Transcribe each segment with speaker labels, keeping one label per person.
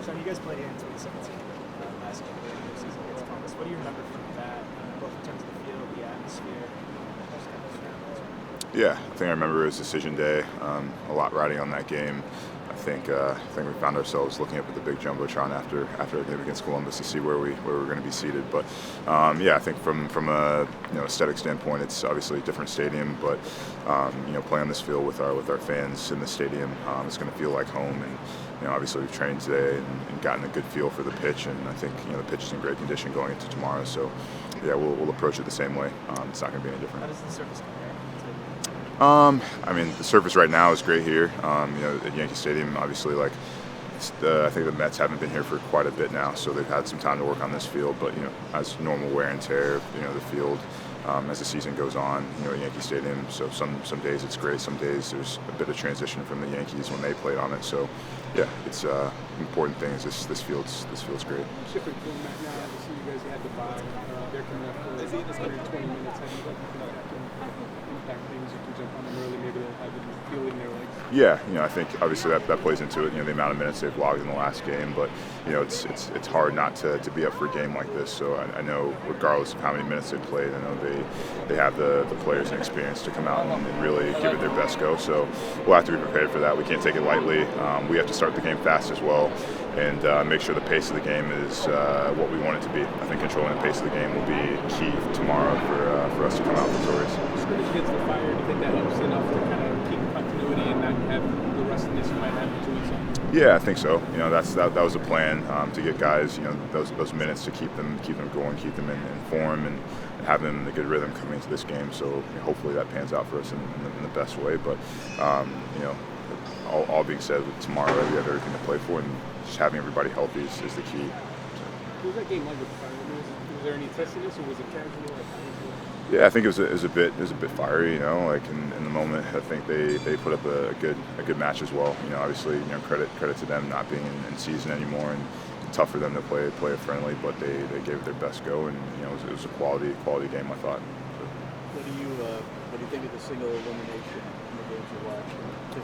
Speaker 1: Sean, you guys played here in 2017 last year, the regular season against Columbus. What do you remember from that, both in terms of the field, the atmosphere?
Speaker 2: Yeah, I think I remember it was decision day. A lot riding on that game. I think we found ourselves looking up at the big jumbotron after our game against Columbus to see where we were going to be seated. But yeah, I think from a aesthetic standpoint, it's obviously a different stadium. But playing on this field with our fans in the stadium, it's going to feel like home. And obviously we've trained today and gotten a good feel for the pitch. And I think the pitch is in great condition going into tomorrow. So yeah, we'll approach it the same way. It's not going to be any different.
Speaker 1: How does the surface compare?
Speaker 2: I mean, the surface right now is great here. At Yankee Stadium, obviously, I think the Mets haven't been here for quite a bit now, so they've had some time to work on this field. But as normal wear and tear, the field as the season goes on, at Yankee Stadium. So some days it's great, some days there's a bit of transition from the Yankees when they played on it. So yeah, it's important thing is this field's great.
Speaker 3: Shifting format now, obviously you guys had the bye. They're coming up for 120 minutes. How do you that can impact things? You can jump on them early, maybe they'll have it feeling their legs.
Speaker 2: Yeah, I think obviously that plays into it. The amount of minutes they've logged in the last game, but it's hard not to be up for a game like this. So I know regardless of how many minutes they played, I know they have the players and experience to come out and really give it their best go. So we'll have to be prepared for that. We can't take it lightly. We have to start the game fast as well, and make sure the pace of the game is what we want it to be. I think controlling the pace of the game will be key tomorrow for us to come out victorious.
Speaker 3: Scrimmage against the Fire, do you think that helps enough to kind of keep continuity and not have the rustiness you might have in 2 weeks on?
Speaker 2: Yeah, I think so. That was the plan, to get guys, those minutes to keep them going, keep them in form, and have them in a good rhythm coming into this game. So hopefully that pans out for us in the best way. But all being said, with tomorrow we have everything to play for, and just having everybody healthy is the key.
Speaker 3: What was that game like with the Fire? Was there any testiness, or was it casual?
Speaker 2: Yeah, I think it was a bit fiery. In the moment, I think they put up a good match as well. Obviously, credit to them not being in season anymore, and tough for them to play it friendly, but they gave it their best go, and it was a quality game, I thought.
Speaker 4: What do you think of the single elimination in the games you watch? It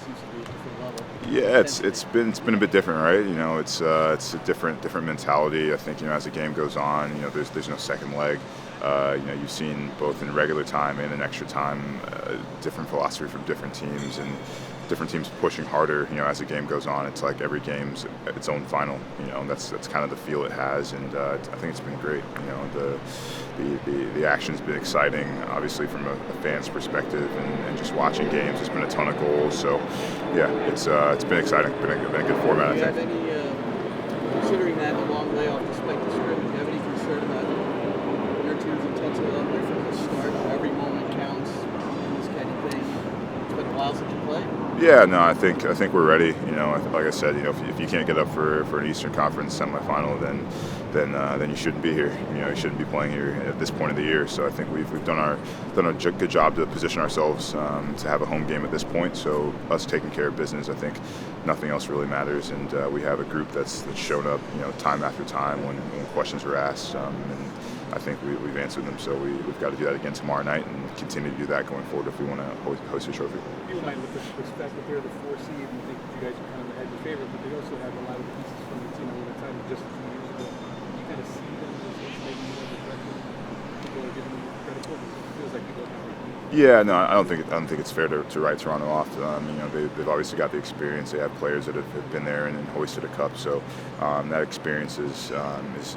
Speaker 4: seems to be a different level.
Speaker 2: Yeah, it's been a bit different, right? It's a different mentality. I think as the game goes on, there's no second leg. You've seen both in regular time and in extra time different philosophy from different teams, and different teams pushing harder. As the game goes on, it's like every game's its own final. That's kind of the feel it has, and I think it's been great. The action's been exciting, obviously from a fan's perspective, and just watching games. There's been a ton of goals, so yeah, it's been exciting. Been a good format.
Speaker 4: Do you
Speaker 2: I think.
Speaker 4: have any, considering that the long layoff despite the scrimmage, do you have any concern about your team's intensity level from the start? Every moment counts in this kind of thing. It's been a while since you played.
Speaker 2: Yeah, no, I think we're ready. Like I said, if you can't get up for an Eastern Conference semifinal, then you shouldn't be here. You shouldn't be playing here at this point of the year. So I think we've done a good job to position ourselves to have a home game at this point. So us taking care of business, I think nothing else really matters. And we have a group that's shown up, time after time when questions were asked, and I think we've answered them. So we've got to do that again tomorrow night and continue to do that going forward if we want to host a trophy.
Speaker 3: People might look at the fact that they're the 4 seed and think that you guys are kind of the head favorite, but they also have a lot of pieces from the team over time just a few years ago. You kind of see them as maybe more of a direction. People are giving them credit for it. It feels like people are kind of
Speaker 2: Yeah, no, I don't think it's fair to write Toronto off. They've obviously got the experience. They have players that have been there and hoisted a cup, so that experience is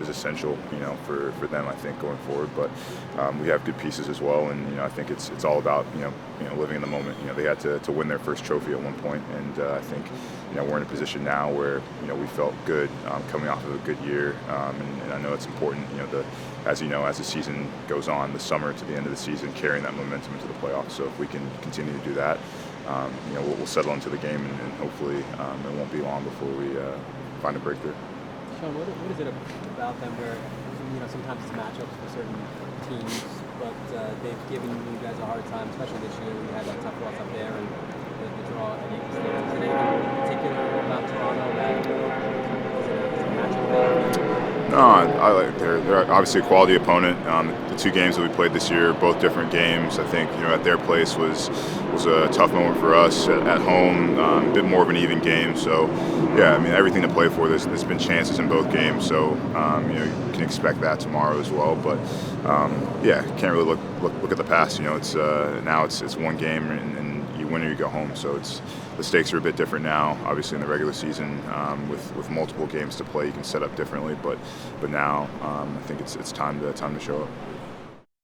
Speaker 2: essential, for them, I think, going forward. But we have good pieces as well, and I think it's all about living in the moment. They had to win their first trophy at one point, and I think we're in a position now where we felt good coming off of a good year, and I know it's important. As the season goes on, the summer to the end of the season, carrying that momentum into the playoffs. So if we can continue to do that, we'll settle into the game, and hopefully it won't be long before we find a breakthrough.
Speaker 5: Sean, what is it about them where sometimes it's matchups for certain teams, but they've given you guys a hard time, especially this year when you had that tough loss up there and the draw at Yankee Stadium. Is there anything in particular about Toronto that is a matchup thing?
Speaker 2: No, I like they're obviously a quality opponent. The two games that we played this year, both different games. I think at their place was a tough moment for us. At home, a bit more of an even game. So yeah, I mean everything to play for. There's been chances in both games, so you can expect that tomorrow as well. But yeah, can't really look at the past. It's now it's one game and you win or you go home. So the stakes are a bit different now. Obviously, in the regular season, with multiple games to play, you can set up differently. But now, I think it's time to show up.